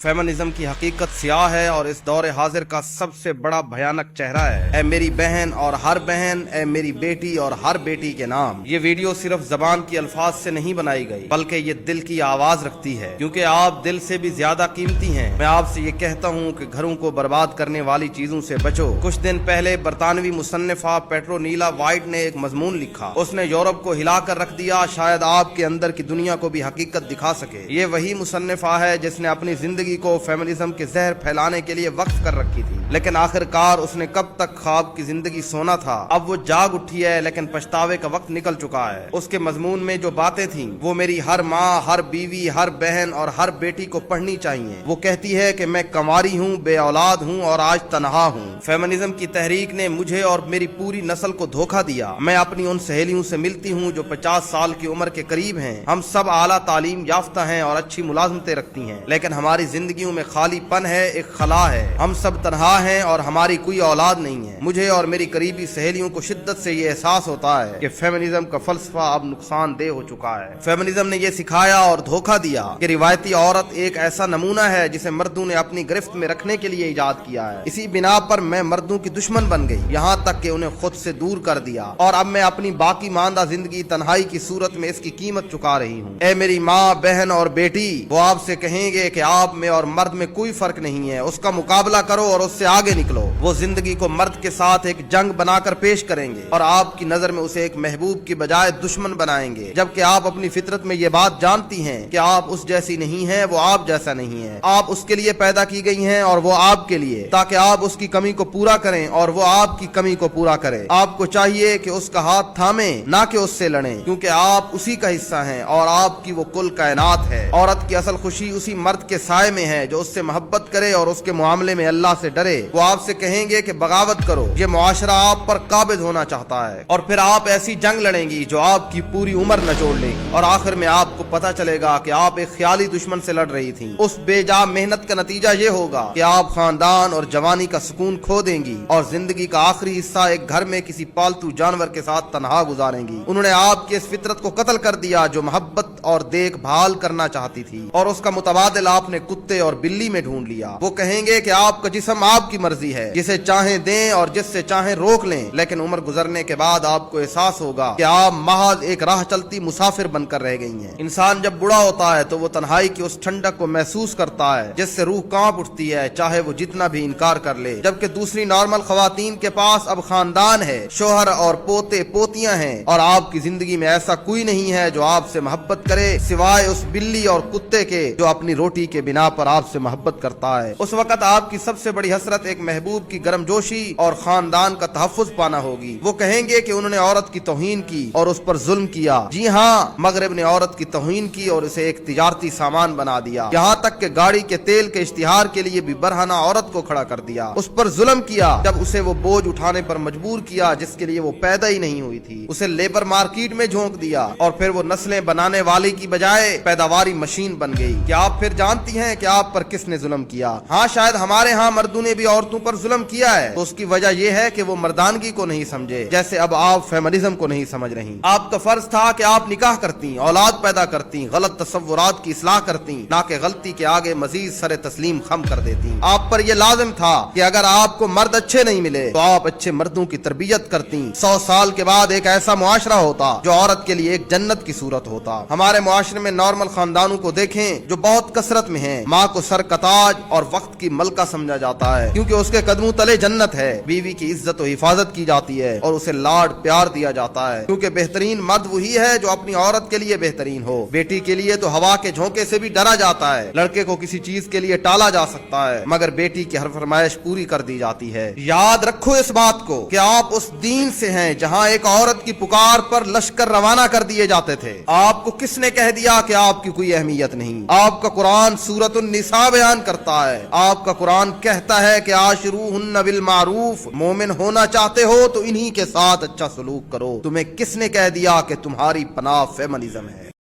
Feminism की हकीकत सियाह है और इस दौर हाजिर का सबसे बड़ा भयानक चेहरा है। ए मेरी बहन और हर बहन, ए मेरी बेटी और हर बेटी के नाम। ये वीडियो सिर्फ जबान की अल्फाज से नहीं बनाई गई, बल्कि ये दिल की आवाज रखती है, क्योंकि आप दिल से भी ज्यादा कीमती हैं। मैं आपसे ये कहता हूँ कि घरों को बर्बाद करने वाली चीजों से बचो। कुछ दिन पहले बरतानवी मुसन्निफा पेट्रोनीला वाइट ने एक मजमून लिखा। उसने यूरोप को हिला कर रख दिया, शायद आपके अंदर की दुनिया को भी हकीकत दिखा सके। ये वही मुसन्निफा है जिसने अपनी जिंदगी को फेमिनिज्म के जहर फैलाने के लिए वक्फ कर रखी थी, लेकिन आखिरकार उसने कब तक ख्वाब की जिंदगी सोना था। अब वो जाग उठी है, लेकिन पछतावे का वक्त निकल चुका है। उसके मजमून में जो बातें थीं वो मेरी हर माँ, हर बीवी, हर बहन और हर बेटी को पढ़नी चाहिए। वो कहती है कि मैं कंवारी हूँ, बे औलाद हूँ और आज तनहा हूँ। फेमिनिज्म की तहरीक ने मुझे और मेरी पूरी नस्ल को धोखा दिया। मैं अपनी उन सहेलियों से मिलती हूँ जो 50 साल की उम्र के करीब हैं। हम सब आला तालीम याफ्ता हैं और अच्छी मुलाजमतें रखती हैं, लेकिन हमारी जिंदगियों में खालीपन है, एक खला है। हम सब तन्हा हैं और हमारी कोई औलाद नहीं है। मुझे और मेरी करीबी सहेलियों को शिद्दत से ये एहसास होता है कि फेमिनिज्म का फलसफा अब नुकसानदेह हो चुका है। फेमिनिज्म ने ये सिखाया और धोखा दिया कि रिवायती औरत एक ऐसा नमूना है जिसे मर्दों ने अपनी गिरफ्त में रखने के लिए इजाद किया है। इसी बिना पर मैं मर्दों की दुश्मन बन गई, यहाँ तक कि उन्हें खुद से दूर कर दिया, और अब मैं अपनी बाकी मानदा जिंदगी तन्हाई की सूरत में इसकी कीमत चुका रही हूँ। ए मेरी माँ, बहन और बेटी, वो आपसे कहेंगे कि आप में और मर्द में कोई फर्क नहीं है। उसका मुकाबला करो और उससे आगे निकलो। वो जिंदगी को मर्द के साथ एक जंग बनाकर पेश करेंगे और आपकी नजर में उसे एक महबूब की बजाय दुश्मन बनाएंगे, जबकि आप अपनी फितरत में ये बात जानती हैं कि आप उस जैसी नहीं है, वो आप जैसा नहीं है। आप उसके लिए पैदा की गई हैं और वो आपके लिए, ताकि आप उसकी कमी को पूरा करें और वो आपकी कमी को पूरा करे। आपको चाहिए कि उसका हाथ थामे, ना कि उससे लड़े, क्योंकि आप उसी का हिस्सा हैं और आपकी वो कुल कायनात है। औरत की असल खुशी उसी मर्द के साए में है जो उससे मोहब्बत करे और उसके मामले में अल्लाह से डरे। वो आपसे कहेंगे कि बगावत करो, ये मुआशरा आप पर काबिज होना चाहता है, और फिर आप ऐसी जंग लड़ेंगी जो आपकी पूरी उम्र नचोड़ लेगी, और आखिर में आपको पता चलेगा कि आप एक ख्याली दुश्मन से लड़ रही थी। उस बेजा मेहनत का नतीजा ये होगा कि आप खानदान और जवानी का सुकून खो देंगी और जिंदगी का आखिरी हिस्सा एक घर में किसी पालतू जानवर के साथ तनहा गुजारेंगी। उन्होंने आपकी इस फितरत को कत्ल कर दिया जो मोहब्बत और देखभाल करना चाहती थी, और उसका मुतबादिल आपने कुत्ते और बिल्ली में ढूंढ लिया। वो कहेंगे कि आपका जिस्म आपकी मर्जी है, जिसे चाहें दें और जिससे चाहें रोक लें, लेकिन उम्र गुजरने के बाद आपको एहसास होगा कि आप महज एक राह चलती मुसाफिर बनकर रह गई हैं। इंसान जब बूढ़ा होता है तो वो तन्हाई की उस ठंडक को महसूस करता है जिससे रूह कांप उठती है, चाहे वो जितना भी इनकार कर ले। जबकि दूसरी नॉर्मल खवातीन के पास अब खानदान है, शोहर और पोते पोतियां हैं, और आपकी जिंदगी में ऐसा कोई नहीं है जो आपसे मोहब्बत करे सिवाय उस बिल्ली और कुत्ते के जो अपनी रोटी के बिना पर आपसे मोहब्बत करता है। उस वक्त आपकी सबसे बड़ी हसरत एक महबूब की गर्मजोशी और खानदान का तहफ्फुज पाना होगी। वो कहेंगे कि उन्होंने औरत की तौहीन की और उस पर जुल्म किया। जी हाँ, मगरिब ने औरत की तौहीन की और उसे एक तिजारती सामान बना दिया, यहाँ तक कि गाड़ी के तेल के इश्तिहार के लिए भी बरहना औरत को खड़ा कर दिया। उस पर जुल्म किया जब उसे वो बोझ उठाने पर मजबूर किया जिसके लिए वो पैदा ही नहीं हुई थी। उसे लेबर मार्केट में झोंक दिया और फिर वो नस्लें बनाने वाली की बजाय पैदावारी मशीन बन गई। क्या आप फिर जानती हैं कि आप पर किसने जुल्म किया? हाँ, शायद हमारे यहाँ मर्दों ने भी औरतों पर जुल्म किया है, तो उसकी वजह यह है कि वो मर्दानगी को नहीं समझे, जैसे अब आप फेमिनिज्म को नहीं समझ रही। आपका फर्ज था कि आप निकाह करती, औलाद पैदा करती, गलत तस्वुरात की इस्लाह करती, ना कि गलती के आगे मजीद सरे तस्लीम खम कर देती। आप पर यह लाजिम था कि अगर आपको मर्द अच्छे नहीं मिले तो आप अच्छे मर्दों की तरबियत करती। 100 साल के बाद एक ऐसा मुआशरा होता जो औरत के लिए एक जन्नत की सूरत होता। हमारे मुआशरे में नॉर्मल खानदानों को देखें जो बहुत कसरत में हैं। माँ को सर का ताज और वक्त की मलका समझा जाता है, क्योंकि उसके कदमों तले जन्नत है। बीवी की इज्जत और हिफाजत की जाती है और उसे लाड प्यार दिया जाता है, क्योंकि बेहतरीन मर्द वही है जो अपनी औरत के लिए बेहतरीन हो। बेटी के लिए तो हवा के झोंके से भी डरा जाता है। लड़के को किसी चीज के लिए टाला जा सकता है, मगर बेटी की हर फरमाइश पूरी कर दी जाती है। याद रखो इस बात को कि आप उस दीन से हैं जहाँ एक औरत की पुकार पर लश्कर रवाना कर दिए जाते थे। आपको किसने कह दिया कि आपकी कोई अहमियत नहीं? आपका कुरान सूरतुन निसा बयान करता है। आपका कुरान कहता है कि आशिरूहुन्ना बिल मारूफ, मोमिन होना चाहते हो तो इन्हीं के साथ अच्छा सलूक करो। तुम्हें किसने कह दिया कि तुम्हारी पनाह फेमिनिज्म है?